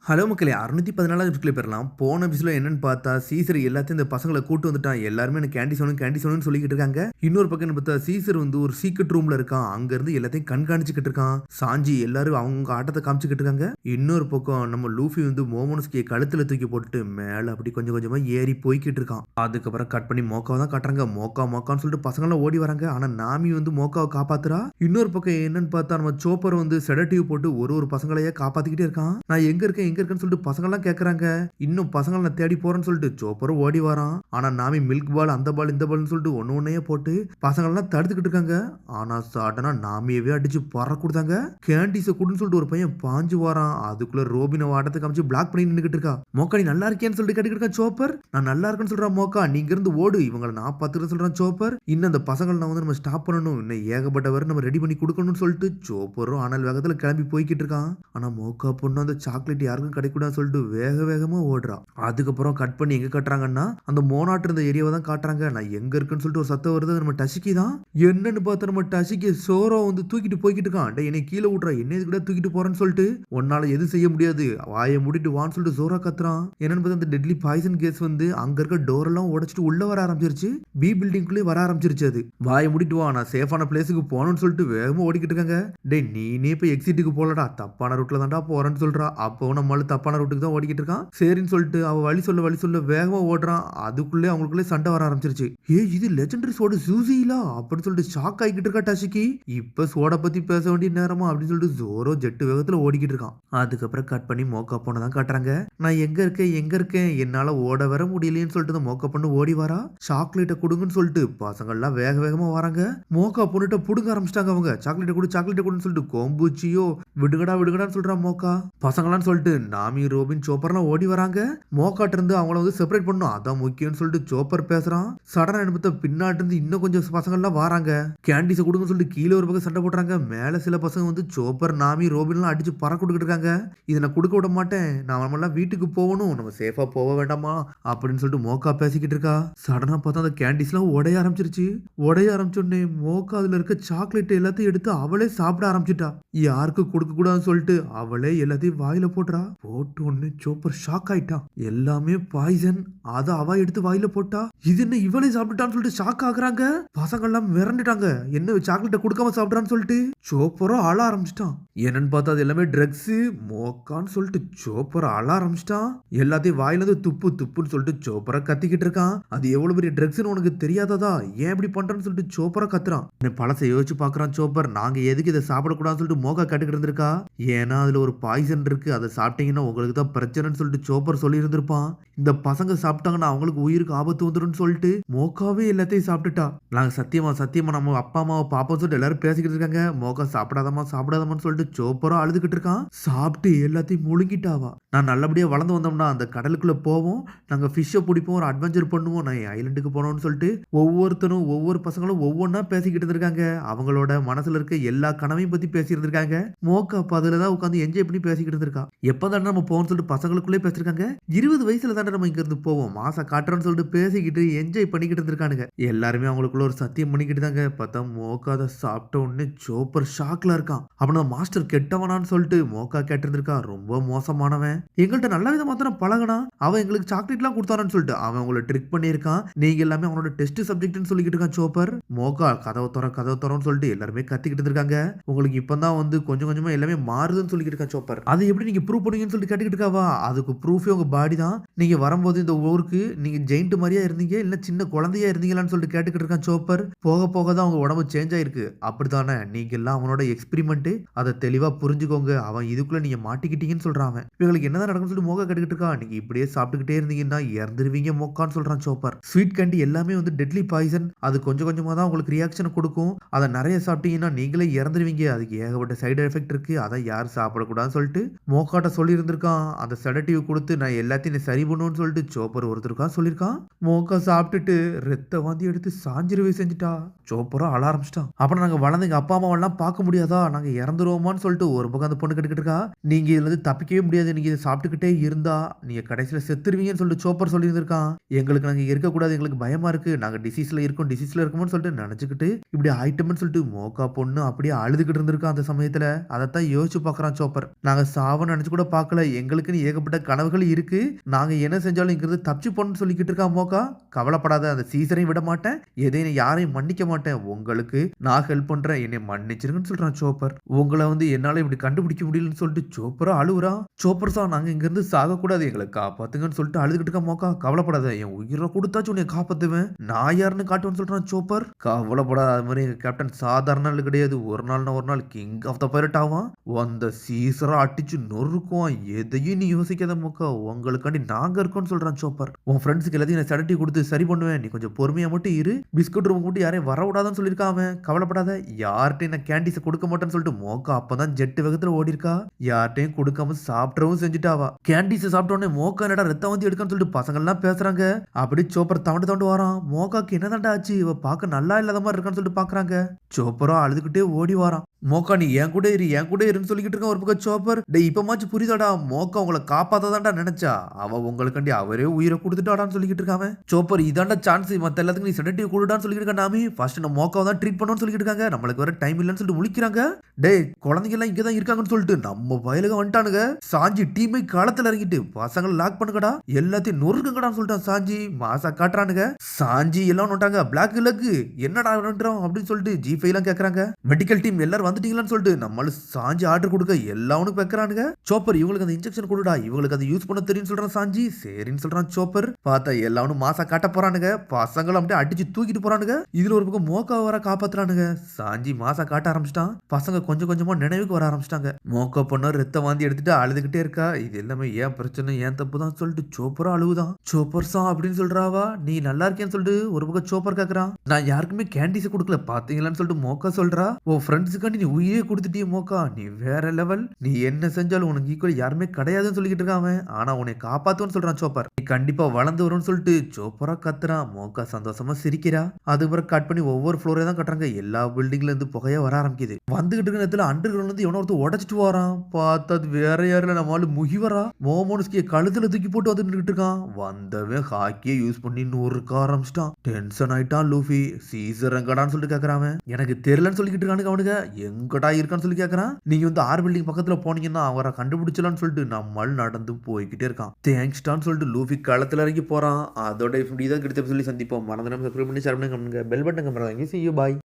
Hello மக்களே! 614வது எபிசோட்ல போயிரலாம். போன எபிசோட்ல என்னன்னு பார்த்தா, சீசர் எல்லாத்தையும் இந்த பசங்கள கூட்டு வந்துட்டான். எல்லாருமே எனக்கு கேண்டி சொல்லணும், கேண்டி சொல்லணும்னு சொல்லிக்கிட்டு இருக்காங்க. இன்னொரு பக்கம் என்ன பார்த்தா, சீசர் வந்து ஒரு சீக்ரெட் ரூம்ல இருக்கான். அங்க இருந்து எல்லாத்தையும் கண்காணிச்சுக்கிட்டு இருக்கான். சாஞ்சி எல்லாரும் அவங்க ஆட்டத்த காமிச்சுக்கிட்டு இருக்காங்க. இன்னொரு பக்கம் நம்ம லூஃபி வந்து மோமோனஸ்கிய கழுத்துல தூக்கி போட்டுட்டு மேல அப்படி கொஞ்சம் கொஞ்சமா ஏறி போய்க்கிட்டு இருக்கான். அதுக்கப்புறம் கட் பண்ணி மோக்காவ தான் காட்டுறாங்க. மோக்கான்னு சொல்லிட்டு பசங்கலாம் ஓடி வராங்க. ஆனா நாமி வந்து மோக்காவ காப்பாத்துறா. இன்னொரு பக்கம் என்னன்னு பார்த்தா, நம்ம சோப்பர் வந்து செடேட்டிவ் போட்டு ஒரு பசங்களையே காப்பாத்திக்கிட்டே இருக்கான். நான் எங்க இருக்கேன்னு சொல்லிட்டு பசங்கலாம் கேக்குறாங்க. இன்னும் பசங்களை நான் தேடி போறேன்னு சொல்லிட்டு சோப்பரும் ஓடி வரான். ஆனா நாமி மில்க் பால் அந்த பால் இந்த பால்னு சொல்லிட்டு ஒன்னையே போட்டு பசங்கள்லாம் தடுத்துக்கிட்டு இருக்காங்க. ஆனா சடனா நாமியவே அடிச்சு பற கொடுத்தாங்க. கேண்டீஸ குடுன்னு சொல்லிட்டு ஒரு பையன் பாஞ்சு வரான். அதுக்குள்ள ரோபின வாட்டத்தை காமிச்சு பிளாக் பண்ணி நின்னுக்கிட்டு இருக்கா. மோக்கா நீ நல்லா இருக்கேன்னு சொல்லிட்டு கேட்டுக்கிட்டு இருக்கான் சோப்பர். நான் நல்லா இருக்கேன்னு சொல்றான் மோக்கா. நீங்க இருந்து ஓடு, இவங்களை நான் பாத்துக்கிறேன் சொல்றான் சோப்பர். இன்னும் அந்த பசங்களை நான் வந்து நம்ம ஸ்டாப் பண்ணணும், இன்னும் ஏகப்பட்டவர் நம்ம ரெடி பண்ணி கொடுக்கணும்னு சொல்லிட்டு சோப்பரும் அனல் வேகத்துல கிளம்பி போய்கிட்டு இருக்கான். ஆனா மோக்கா பொண்ணு அந்த சாக்லேட் யாருக்கும் கிடைக்கூடாதுன்னு சொல்லிட்டு வேகமா ஓடுறான். அதுக்கப்புறம் கட் பண்ணி எங்க கட்டுறாங்கன்னா அந்த மோனாட்டு இருந்த ஏரியாவை தான் காட்டுறாங்க. நான் எங்க இருக்குன்னு சொல்லிட்டு ஒரு சத்தம் வருது. நம்ம டசிக்கி தான். என்னன்னு பார்த்தா நம்ம டசிக்கி சோரோ வந்து தூக்கிட்டு போய்கிட்டு இருக்கான். டே என்னை கீழே விட்றா, என்ன இது கூட தூக்கிட்டு போறேன்னு சொல்லிட்டு உன்னால எது செய்ய முடியாது, வாயை மூடிட்டு வான்னு சொல்லிட்டு சோரா கத்துறான். என்னன்னு பார்த்தா அந்த டெட்லி பாய்சன் கேஸ் வந்து அங்க இருக்க டோர் எல்லாம் உடைச்சிட்டு உள்ள வர ஆரம்பிச்சிருச்சு. பி பில்டிங்குள்ளே வர ஆரம்பிச்சிருச்சு. அது வாயை மூடிட்டு வா, நான் சேஃபான பிளேஸுக்கு போகணும்னு சொல்லிட்டு வேகமா ஓடிக்கிட்டு இருக்காங்க. டே நீனே இப்ப எக்ஸிட்டுக்கு போலடா, தப்பான ரூட்ல தான்டா போறேன்னு சொல்றா. அப்போ நம்மளால தப்பான ரூட்டுக்கு தான் ஓடிக்கிட்டு இருக்கான். சரின்னு சொல்லிட்டு அவ வழி சொல்ல வேகமா ஓடுறான். அதுக்குள்ளே அவங்களுக்குள்ளே சண்டை வர ஆரம்பிச்சிருச்சு. இது லெஜெண்டரி சோட சூசிலா அப்படின்னு சொல்லிட்டு ஷாக் ஆகிக்கிட்டு இருக்கா டசிக்கி. இப்ப சோட பத்தி பேச வேண்டிய நேரமா அப்படின்னு சொல்லிட்டு ஜோரோ ஜெட்டு வேகத்துல ஓடிக்கிட்டு இருக்கான். அதுக்கப்புறம் கட் பண்ணி மோக்கா பொண்ணை தான் காட்டுறாங்க. நான் எங்க இருக்கேன் என்னால ஓட வர முடியலையேன்னு சொல்லிட்டு மோக்கா பொண்ணு ஓடி வரா. சாக்லேட்டை கொடுங்கன்னு சொல்லிட்டு பசங்கள்லாம் வேகமா வராங்க. மோக்கா பொண்ணுட்ட புடுங்க ஆரம்பிச்சிட்டாங்க. அவங்க சாக்லேட்டை கொடுன்னு சொல்லிட்டு கோம்பூச்சியோ விடுங்கடான்னு சொல்றான் மோக்கா. பசங்களான்னு சொல்லிட்டு நாமி ரோபின் சோப்பர்லாம் ஓடி வராங்க. மோக்காட்டு இருந்து அவங்கள வந்து செப்பரேட் பண்ணும், அதான் முக்கியம்னு சொல்லிட்டு சோப்பர் பேசுறான். சடனா எடுத்த பின்னாட்டு இருந்து இன்னும் கொஞ்சம் பசங்கள்லாம் வராங்க. கேண்டீஸை கொடுங்க சொல்லிட்டு கீழே ஒரு பக்கம் சண்டை போடுறாங்க. மேல சில பசங்க வந்து சோப்பர் நாமி ரோபின்லாம் அடிச்சு பற கொடுக்கிட்டு இருக்காங்க. இதை நான் கொடுக்க விட மாட்டேன், நாமெல்லாம் வீட்டுக்கு போகணும், நம்ம சேஃபா போக வேண்டாமா அப்படின்னு சொல்லிட்டு மோக்கா பேசிக்கிட்டு இருக்கா. சடனா பார்த்தா அந்த கேண்டீஸ்லாம் உடைய ஆரம்பிச்சோடனே மோக்கா அதுல இருக்க சாக்லேட் எல்லாத்தையும் எடுத்து அவளே சாப்பிட ஆரம்பிச்சிட்டா. யாருக்கு கொடுக்க கூடாதுன்னு சொல்லிட்டு அவளே எல்லாத்தையும் வாயில போட்டு ஒன்னு சோப்பர் ஷாக் ஆயிட்டான். எல்லாமே பாய்சன், அத அவ எடுத்து வாயில போட்டா. இது என்ன இவளே சாப்பிட்டான்னு சொல்லிட்டு ஷாக் ஆகுறாங்க. பசங்க எல்லாம் மிரண்டுட்டாங்க. என்ன சாக்லேட்டை கொடுக்காம சாப்பிட்றான்னு சொல்லிட்டு சோப்பரோ அழ ஆரம்பிச்சிட்டான். என்னன்னு பார்த்தா அது எல்லாமே ட்ரக்ஸ் மோக்கான்னு சொல்லிட்டு சோப்பரை அழ ஆரம்பிச்சிட்டான். எல்லாத்தையும் வாயில இருந்து துப்புன்னு சொல்லிட்டு சோப்பரை கத்திக்கிட்டு இருக்கான். அது எவ்வளவு பெரிய ட்ரக்ஸ்னு உனக்கு தெரியாததா, ஏன் இப்படி பண்றேன்னு சொல்லிட்டு சோப்பரை கத்துறான். பழசை யோசிச்சு பாக்குறான் சோப்பர். நாங்க எதுக்கு இதை சாப்பிடக்கூடாதுன்னு சொல்லிட்டு மோக்கா கட்டுக்கிட்டு இருந்திருக்கா. ஏன்னா அதுல ஒரு பாய்சன் இருக்கு, அதை சாப்பிட்டீங்கன்னா உங்களுக்கு தான் பிரச்சனைன்னு சொல்லிட்டு சோப்பர் சொல்லி இருந்திருப்பான். இந்த பசங்க சாப்பிட்டாங்கன்னா அவங்களுக்கு உயிருக்கு ஆபத்து வந்துடும் சொல்லிட்டு மோக்காவே எல்லாத்தையும் சாப்பிட்டுட்டா. நாங்க சத்தியமா நம்ம அப்பா அம்மாவை பாப்போம் சொல்லிட்டு எல்லாரும் பேசிக்கிட்டு இருக்காங்க. மோக்கா சாப்பிடாதமான்னு சொல்லிட்டு சோப்பரும் அழுதுகிட்டு இருக்கான். சாப்பிட்டு எல்லாத்தையும் முழுங்கிட்டாவா. நான் நல்லபடியா வளர்ந்து வந்தோம்னா அந்த கடலுக்குள்ள போவோம், நாங்க ஃபிஷ்ஷை பிடிப்போம், ஒரு அட்வென்ச்சர் பண்ணுவோம், நான் ஐலண்டுக்கு போனோம்னு சொல்லிட்டு ஒவ்வொரு பசங்களும் ஒவ்வொன்னா பேசிக்கிட்டு இருக்காங்க. அவங்களோட மனசுல இருக்க எல்லா கனவையும் பத்தி பேசி இருந்திருக்காங்க. மோக்கா அப்ப அதுலதான் உட்காந்து என்ஜாய் பண்ணி பேசிக்கிட்டு இருந்திருக்கா. எப்பதான் நம்ம போவோம்னு சொல்லிட்டு பசங்களுக்குள்ளே பேசிருக்காங்க. 20 வயசுல தானே நம்ம இங்க இருந்து போவோம், மாசா காட்டுறோம்னு சொல்லிட்டு பேசிக்கிட்டு என்ஜாய் பண்ணிக்கிட்டு இருந்திருக்கானுங்க. எல்லாருமே அவங்களுக்குள்ள ஒரு சத்தியம் பண்ணிக்கிட்டு தாங்க. பார்த்தா மோக்கா அதை சாப்பிட்ட உடனே சோப்பர் ஷாக்ல இருக்கான். அப்படின்னா மாஸ்டர் கெட்டவனான்னு சொல்லிட்டு மோக்கா கேட்டிருந்திருக்கா. ரொம்ப மோசமானவன், எங்கள்கிட்ட நல்ல விதமா தானே பழகனா, அவன் எங்களுக்கு சாக்லேட்லாம் கொடுத்தானு சொல்லிட்டு அவன் உங்களை ட்ரிக் பண்ணியிருக்கான். நீங்க எல்லாமே அவனோட டெஸ்ட் சப்ஜெக்ட்னு சொல்லிக்கிட்டு இருக்கான் சோப்பர். மோக்கா கதவை தரன்னு சொல்லிட்டு எல்லாருமே கத்திக்கிட்டு இருக்காங்க. உங்களுக்கு இப்பதான் வந்து கொஞ்சமா எல்லாமே மாறுதுன்னு சொல்லிக்கிட்டு இருக்கான் சோப்பர். அது எப்படி நீங்க ப்ரூவ் பண்ணுவீங்கன்னு சொல்லிட்டு கேட்டுக்கிட்டு இருக்காவா. அதுக்கு ப்ரூஃபே உங்க பாடி தான். நீங்க வரும்போது இந்த ஊருக்கு நீங்க ஜெயிண்ட் மாதிரியா இருந்தீங்க, இல்ல சின்ன குழந்தையா இருந்தீங்களான்னு சொல்லிட்டு கேட்டுக்கிட்டு இருக்கான் சோப்பர். போக தான் அவங்க உடம்பு சேஞ்ச் ஆயிருக்கு. அப்படித்தானே, நீங்க எல்லாம் அவனோட எக்ஸ்பெரிமெண்ட், அதை தெளிவா புரிஞ்சுக்கோங்க. அவன் இதுக்குள்ள நீங்க மாட்டிக்கிட்டீங்கன்னு சொல்றான். இவங்களுக்கு என்னதான் நடக்கும்னு சொல்லிட்டு மோக்கா கேட்டுக்கிட்டு இருக்கான். நீங்க இப்படியே சாப்பிட்டுக்கிட்டே இருந்தீங்கன்னா இறந்துருவீங்க மோக்கான்னு சொல்றான் சோப்பர். ஸ்வீட் கேண்டி எல்லாமே வந்து டெட்லி பாய்சன், அது கொஞ்சமா தான் உங்களுக்கு ரியாக்ஷன் கொடுக்கும். அதை நிறைய சாப்பிட்டீங்கன்னா நீங்களே இறந்துருவீங்க, அதுக்கு ஏகப்பட்ட சைடு எஃபெக்ட் இருக்கு, அதை யாரும் சாப்பிடக்கூடாதுன்னு சொல்லிட்டு மோக்காட்ட சொல்லி இருந்திருக்கான். அந்த செடட்டிவ் கொடுத்து நான் எல்லாத்தையும் சரி பண்ணுன்னு சொல்லிட்டு சோப்பர் ஒருத்தருக்கா சொல்லியிருக்கான். மோக்கா சாப்பிட்டுட்டு ரத்த வாந்தி எடுத்து சாஞ்சிருவே செஞ்சுட்டா. சோப்பரும் அழ ஆரம்பிச்சிட்டான். அப்புறம் நாங்க வளர்ந்து எங்க அப்பா அம்மாவெல்லாம் பார்க்க முடியாதா, நாங்க இறந்துருவோமான்னு சொல்லிட்டு ஒரு பக்கம் அந்த பொண்ணு கேட்டுக்கிட்டு இருக்கா. நீங்க இதுல இருந்து தப்பிக்கவே முடியாது, நீங்க இதை சாப்பிட்டுக்கிட்டே இருந்தா நீங்க கடைசியில செத்துருவீங்கன்னு சொல்லிட்டு சோப்பர் சொல்லி இருந்திருக்கான். எங்களுக்கு நாங்க இருக்கக்கூடாது, எங்களுக்கு பயமா இருக்கு, நாங்க டிசீஸ்ல இருக்கோம்னு சொல்லிட்டு நினைச்சுக்கிட்டு இப்படி ஆயிட்டோம்னு சொல்லிட்டு மோக்கா பொண்ணு அப்படியே அழுதுகிட்டு இருந்திருக்கான். அந்த சமயத்துல அதைத்தான் யோசிச்சு பாக்குறான் சோப்பர். நாங்க சாவன்னு நினைச்சு கூட பார்க்கல, எங்களுக்குன்னு ஏகப்பட்ட கனவுகள் இருக்கு. நாங்க என்ன செஞ்சாலும் இங்கிருந்து தப்பிச்சு போணும்னு சொல்லிக்கிட்டு இருக்கா மோக்கா. கவலைப்படாத, அந்த சீசரையும் விட மாட்டேன். எதையும் யாரையும் மன்னிக்க மாட்டேன். உங்களுக்கு நான் ஹெல்ப் பண்றேன். என்னை மன்னிச்சிருங்கன்னு சொல்றான் சோப்பர். உங்கள என்னால இப்படி கண்டுபிடிக்க முடியலன்னு சொல்லிட்டு சோப்பரா அழுவுறான். சோப்பர் சார், நாங்க இங்கிருந்து சாகக்கூடாது, எங்களை காப்பாத்துங்கன்னு சொல்லிட்டு அழுதுகிட்டு இருக்கா மோக்கா. கவலைப்படாத, என் உயிரை கொடுத்தாச்சும் உன்னை காப்பாத்துவேன். நான் யாருன்னு காட்டுவேன்னு சொல்றான் சோப்பர். கவலைப்படாத, அது மாதிரி எங்க கேப்டன் சாதாரண ஆளு கிடையாது. ஒரு நாள்னா ஒரு நாள் கிங் ஆஃப் த பைரட் ஆவான். அந்த சீசரா அடிச்சு நொறுக்குவான். எதையும் நீ யோசிக்காத மோக்கா, உங்களுக்காண்டி நாங்க இருக்கோம்னு சொல்றான் சோப்பர். உன் ஃப்ரெண்ட்ஸுக்கு எல்லாத்தையும் நான் சடட்டி கொடுத்து சரி பண்ணுவேன். நீ கொஞ்சம் பொறுமையா மட்டும் இரு. பிஸ்கட் ரூம் மட்டும் யாரையும் வரவிடாதான்னு சொல்லியிருக்கான் அவன். கவலைப்படாத, யார்கிட்டையும் நான் கேண்டீஸை கொடுக்க மாட்டேன்னு சொல்லிட்டு மோக்கா அப்பதான் ஜெட்டு வேகத்துல ஓடி இருக்கா. யார்கிட்டையும் கொடுக்காம சாப்பிடவும் செஞ்சுட்டாவா. கேண்டீஸை சாப்பிட்டோடனே மோக்கா என்னடா ரத்தம் வந்து எடுக்கான்னு சொல்லிட்டு பசங்க எல்லாம் பேசுறாங்க. அப்படி சோப்பர் தவண்டு தவண்டு வரான். மோக்காக்கு என்னதாண்டா ஆச்சு, இவ பார்க்க நல்லா இல்லாத மாதிரி இருக்கான்னு சொல்லிட்டு பாக்குறாங்க. சோப்பரா அழுதுகிட்டே ஓடி வாரான். மோக்கா நீ என் கூட இரு, என் கூட இருன்னு சொல்லிக்கிட்டு இருக்கான் ஒரு பக்கம் சோப்பர். டே இப்பமாச்சும் புரியுதாடா, மோக்கா உங்களை காப்பாத்தாதான்டா நினைச்சா, அவ உங்களுக்காண்டி அவரே உயிரை கொடுத்துட்டாடான்னு சொல்லிக்கிட்டு இருக்காங்க. சோப்பர் இதாண்டா சான்ஸ், மத்த எல்லாத்துக்கும் நீ செடட்டிவ் கொடுடான்னு சொல்லிட்டு இருக்கா. நாமி ஃபர்ஸ்ட் நம்ம மோக்காவை தான் ட்ரீட் பண்ணணும்னு சொல்லிட்டு இருக்காங்க. நம்மளுக்கு வர டைம் இல்லைன்னு சொல்லிட்டு முழிக்கிறாங்க. டே குழந்தைங்க எல்லாம் இங்கதான் இருக்காங்கன்னு சொல்லிட்டு நம்ம வயலுக வந்துட்டானுங்க. சாஞ்சி டீமை களத்துல இறங்கிட்டு பசங்களை லாக் பண்ணுங்கடா, எல்லாத்தையும் நொறுக்குங்கடான்னு சொல்லிட்டான் சாஞ்சி. மாசா காட்டுறானுங்க. சாஞ்சி எல்லாம் நோட்டாங்க. பிளாக் லக்கு என்னடா அப்படின்னு சொல்லிட்டு G5 எல்லாம் கேக்குறாங்க. மெடிக்கல் டீம் எல்லாரும் வந்துட்டீங்களான்னு சொல்லிட்டு நம்மள சாஞ்சி ஆர்டர் கொடுக்க எல்லாவனுக்கும் வைக்கிறானுங்க. சோப்பர் இவங்களுக்கு அந்த இன்ஜெக்ஷன் கொடுடா, இவங்களுக்கு அதை யூஸ் பண்ண தெரியும் சொல்றான் சாஞ்சி. சரின்னு சொல்றான் சோப்பர். பார்த்தா எல்லாவனும் மாசா காட்ட போறானுங்க. பசங்களும் அப்படியே அடிச்சு தூக்கிட்டு போறானுங்க. இதுல ஒரு பக்கம் மோக்கா வர காப்பாத்துறானுங்க. சாஞ்சி மாசா காட்ட ஆரம்பிச்சிட்டான். பசங்க கொஞ்சம் கொஞ்சமா நினைவுக்கு வர ஆரம்பிச்சிட்டாங்க. மோக்கா பொண்ணு ரத்த வாந்தி எடுத்துட்டு அழுதுகிட்டே இருக்கா. இது எல்லாமே ஏன் பிரச்சனை, ஏன் தப்பு தான் சொல்லிட்டு சோப்பரா அழுவுதான். சோப்பர் சா அப்படின்னு சொல்றாவா. நீ நல்லா இருக்கேன்னு சொல்லிட்டு ஒரு பக்கம் சோப்பர் கேக்குறான். நான் யாருக்குமே கேண்டீஸ் கொடுக்கல பாத்தீங்களான்னு சொல்லிட்டு மோக்கா சொல்றா. உன் ஃப்ரெண்ட்ஸுக்காண்டி நீ உயிரே கொடுத்துட்டிய மோக்கா, நீ வேற லெவல். நீ என்ன செஞ்சாலும் உனக்கு ஈக்குவல் யாருமே கிடையாதுன்னு சொல்லிக்கிட்டு இருக்கான். ஆனா உன்னை காப்பாத்துன்னு சொல்றான் சோப்பர். நீ கண்டிப்பா வளர்ந்து வரும்னு சொல்லிட்டு சோப்பரா கத்துறான். மோக்கா சந்தோஷமா சிரிக்கிறா. அதுக்கப்புறம் கட் பண்ணி ஒவ்வொரு ஃப்ளோரே தான் கட்டுறாங்க. எல்லா பில்டிங்ல இருந்து புகையா வர ஆரம்பிக்குது. வந்துகிட்டு இருக்க நேரத்துல அண்டர் கிரவுண்ட்ல இருந்து எவனோ ஒருத்தர் உடைச்சிட்டு வரான். பார்த்தா அது வேற யாருல நம்மளால முகிவரா. மோமோன்ஸ்கிய கழுத்துல தூக்கி போட்டு வந்துட்டு இருக்கான். வந்தவன் ஹாக்கியை யூஸ் பண்ணி நொறுக்க ஆரம்பிச்சிட்டான். டென்ஷன் ஆயிட்டான் லூஃபி. சீசர் எங்கடான்னு சொல்லிட்டு கேக்குறான். எனக்கு தெரியலன்னு சொல்லிக்கிட்டு இருக்கானுங்க அவனுங்க. எங்கடா இருக்கான்னு சொல்லி கேக்குறான். நீங்க ஆர் பில்டிங் பக்கத்துல போனீங்கன்னா அவரை கண்டுபிடிச்சலான்னு சொல்லிட்டு நம்மள் நடந்து போய்கிட்டே இருக்கான். தேங்க்ஸ்டான்னு சொல்லிட்டு லூஃபி களத்துல இறங்கி போறான். அதோட இப்படிதான் கிடைத்த சொல்லி சந்திப்போம். மறந்து நம்ம சப்ஸ்கிரைப் பண்ணி ஷேர் பண்ணுங்க, bell button company. See you, bye.